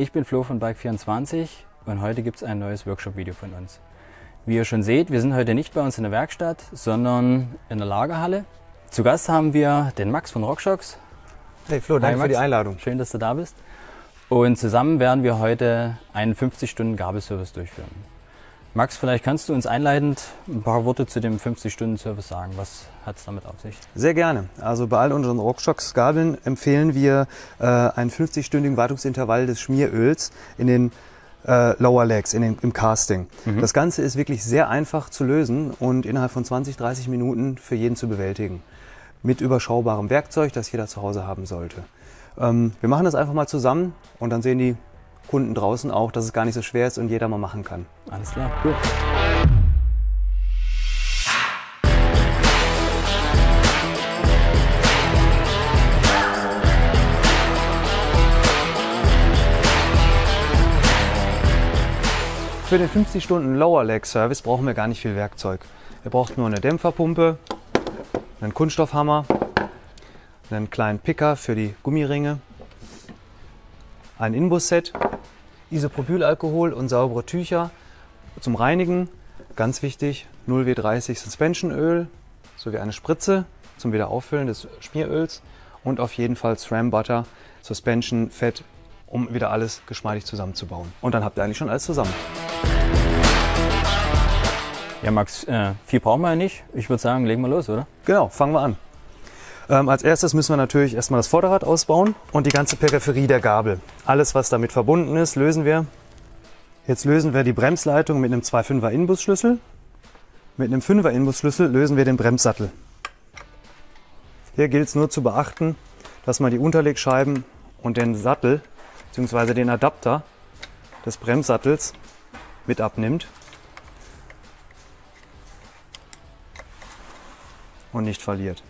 ich bin Flo von Bike24 und heute gibt es ein neues Workshop-Video von uns. Wie ihr schon seht, wir sind heute nicht bei uns in der Werkstatt, sondern in der Lagerhalle. Zu Gast haben wir den Max von RockShox. Hey Flo, danke für die Einladung. Schön, dass du da bist. Und zusammen werden wir heute einen 50-Stunden-Gabelservice durchführen. Max, vielleicht kannst du uns einleitend ein paar Worte zu dem 50-Stunden-Service sagen. Was hat es damit auf sich? Sehr gerne. Also bei all unseren RockShox-Gabeln empfehlen wir einen 50-stündigen Wartungsintervall des Schmieröls in den Lower Legs, im Casting. Das Ganze ist wirklich sehr einfach zu lösen und innerhalb von 20-30 Minuten für jeden zu bewältigen. Mit überschaubarem Werkzeug, das jeder zu Hause haben sollte. Wir machen das einfach mal zusammen und dann sehen die Kunden draußen auch, dass es gar nicht so schwer ist und jeder mal machen kann. Alles klar, cool. Für den 50 Stunden Lower Leg Service brauchen wir gar nicht viel Werkzeug. Ihr braucht nur eine Dämpferpumpe, einen Kunststoffhammer, einen kleinen Picker für die Gummiringe, ein Inbus-Set, Isopropylalkohol und saubere Tücher zum Reinigen. Ganz wichtig, 0W30 Suspensionöl sowie eine Spritze zum Wiederauffüllen des Schmieröls und auf jeden Fall SRAM Butter, Suspension Fett, um wieder alles geschmeidig zusammenzubauen. Und dann habt ihr eigentlich schon alles zusammen. Ja, Max, viel brauchen wir ja nicht. Ich würde sagen, legen wir los, oder? Genau, fangen wir an. Als erstes müssen wir natürlich erstmal das Vorderrad ausbauen und die ganze Peripherie der Gabel. Alles, was damit verbunden ist, lösen wir. Jetzt lösen wir die Bremsleitung mit einem 2,5er Inbusschlüssel. Mit einem 5er Inbusschlüssel lösen wir den Bremssattel. Hier gilt es nur zu beachten, dass man die Unterlegscheiben und den Sattel bzw. den Adapter des Bremssattels mit abnimmt und nicht verliert.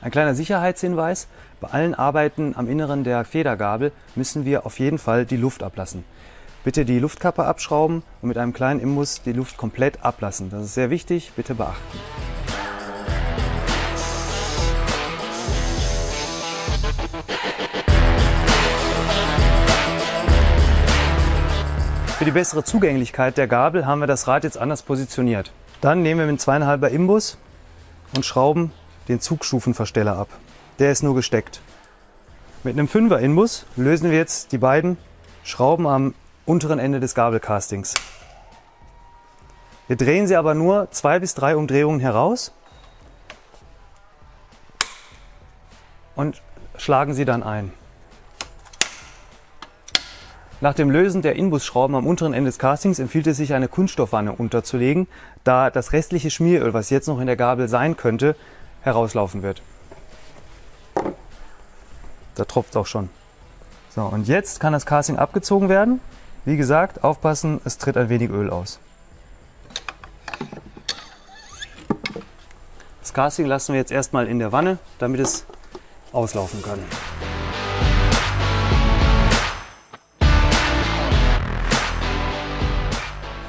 Ein kleiner Sicherheitshinweis: Bei allen Arbeiten am Inneren der Federgabel müssen wir auf jeden Fall die Luft ablassen. Bitte die Luftkappe abschrauben und mit einem kleinen Imbus die Luft komplett ablassen. Das ist sehr wichtig, bitte beachten. Für die bessere Zugänglichkeit der Gabel haben wir das Rad jetzt anders positioniert. Dann nehmen wir mit 2,5er Imbus und schrauben den Zugstufenversteller ab. Der ist nur gesteckt. Mit einem 5er Inbus lösen wir jetzt die beiden Schrauben am unteren Ende des Gabelcastings. Wir drehen sie aber nur 2 bis 3 Umdrehungen heraus und schlagen sie dann ein. Nach dem Lösen der Inbusschrauben am unteren Ende des Castings empfiehlt es sich, eine Kunststoffwanne unterzulegen, da das restliche Schmieröl, was jetzt noch in der Gabel sein könnte, herauslaufen wird. Da tropft es auch schon. So, und jetzt kann das Casting abgezogen werden. Wie gesagt, aufpassen, es tritt ein wenig Öl aus. Das Casting lassen wir jetzt erstmal in der Wanne, damit es auslaufen kann.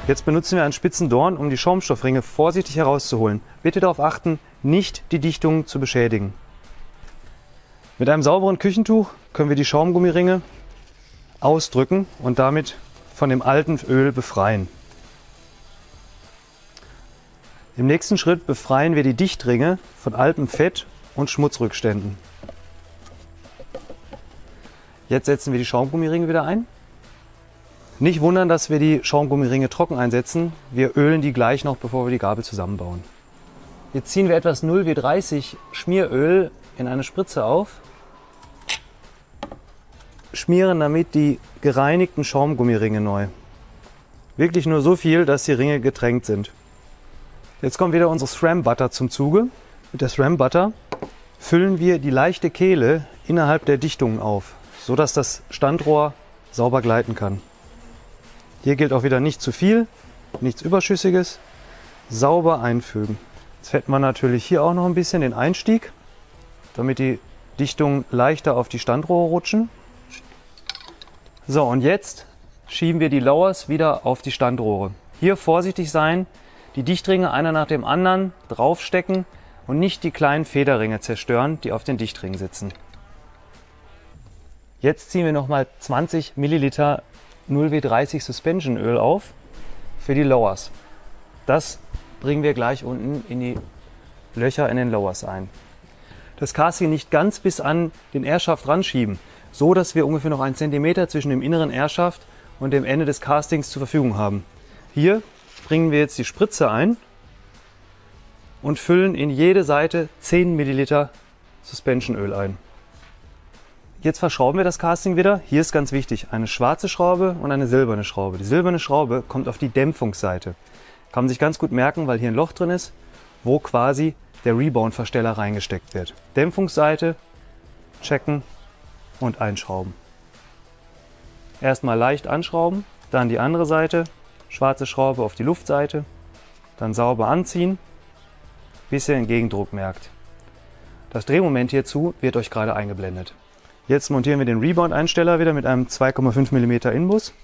Jetzt benutzen wir einen spitzen Dorn, um die Schaumstoffringe vorsichtig herauszuholen. Bitte darauf achten, nicht die Dichtung zu beschädigen. Mit einem sauberen Küchentuch können wir die Schaumgummiringe ausdrücken und damit von dem alten Öl befreien. Im nächsten Schritt befreien wir die Dichtringe von altem Fett und Schmutzrückständen. Jetzt setzen wir die Schaumgummiringe wieder ein. Nicht wundern, dass wir die Schaumgummiringe trocken einsetzen. Wir ölen die gleich noch, bevor wir die Gabel zusammenbauen. Jetzt ziehen wir etwas 0W30 Schmieröl in eine Spritze auf, schmieren damit die gereinigten Schaumgummiringe neu. Wirklich nur so viel, dass die Ringe getränkt sind. Jetzt kommt wieder unsere SRAM Butter zum Zuge. Mit der SRAM Butter füllen wir die leichte Kehle innerhalb der Dichtungen auf, sodass das Standrohr sauber gleiten kann. Hier gilt auch wieder nicht zu viel, nichts Überschüssiges, sauber einfügen. Jetzt fetten wir natürlich hier auch noch ein bisschen den Einstieg, damit die Dichtungen leichter auf die Standrohre rutschen. So, und jetzt schieben wir die Lowers wieder auf die Standrohre. Hier vorsichtig sein, die Dichtringe einer nach dem anderen draufstecken und nicht die kleinen Federringe zerstören, die auf den Dichtringen sitzen. Jetzt ziehen wir nochmal 20 Milliliter 0W30 Suspension Öl auf für die Lowers. Das bringen wir gleich unten in die Löcher in den Lowers ein. Das Casting nicht ganz bis an den Airshaft ranschieben, so dass wir ungefähr noch 1 cm zwischen dem inneren Airshaft und dem Ende des Castings zur Verfügung haben. Hier bringen wir jetzt die Spritze ein und füllen in jede Seite 10 Milliliter Suspensionöl ein. Jetzt verschrauben wir das Casting wieder. Hier ist ganz wichtig, eine schwarze Schraube und eine silberne Schraube. Die silberne Schraube kommt auf die Dämpfungsseite. Kann man sich ganz gut merken, weil hier ein Loch drin ist, wo quasi der Rebound-Versteller reingesteckt wird. Dämpfungsseite checken und einschrauben. Erstmal leicht anschrauben, dann die andere Seite, schwarze Schraube auf die Luftseite, dann sauber anziehen, bis ihr den Gegendruck merkt. Das Drehmoment hierzu wird euch gerade eingeblendet. Jetzt montieren wir den Rebound-Einsteller wieder mit einem 2,5 mm Inbus.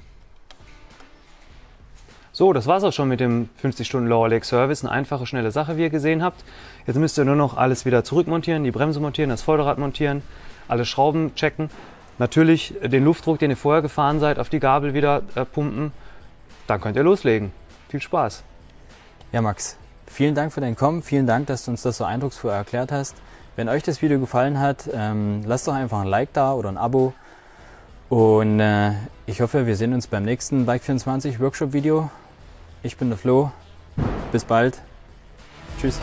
So, das war's auch schon mit dem 50 Stunden Lower Leg Service. Eine einfache, schnelle Sache, wie ihr gesehen habt. Jetzt müsst ihr nur noch alles wieder zurückmontieren, die Bremse montieren, das Vorderrad montieren, alle Schrauben checken. Natürlich den Luftdruck, den ihr vorher gefahren seid, auf die Gabel wieder pumpen. Dann könnt ihr loslegen. Viel Spaß. Ja, Max, vielen Dank für dein Kommen. Vielen Dank, dass du uns das so eindrucksvoll erklärt hast. Wenn euch das Video gefallen hat, lasst doch einfach ein Like da oder ein Abo. Und ich hoffe, wir sehen uns beim nächsten Bike24 Workshop Video. Ich bin der Flo. Bis bald. Tschüss.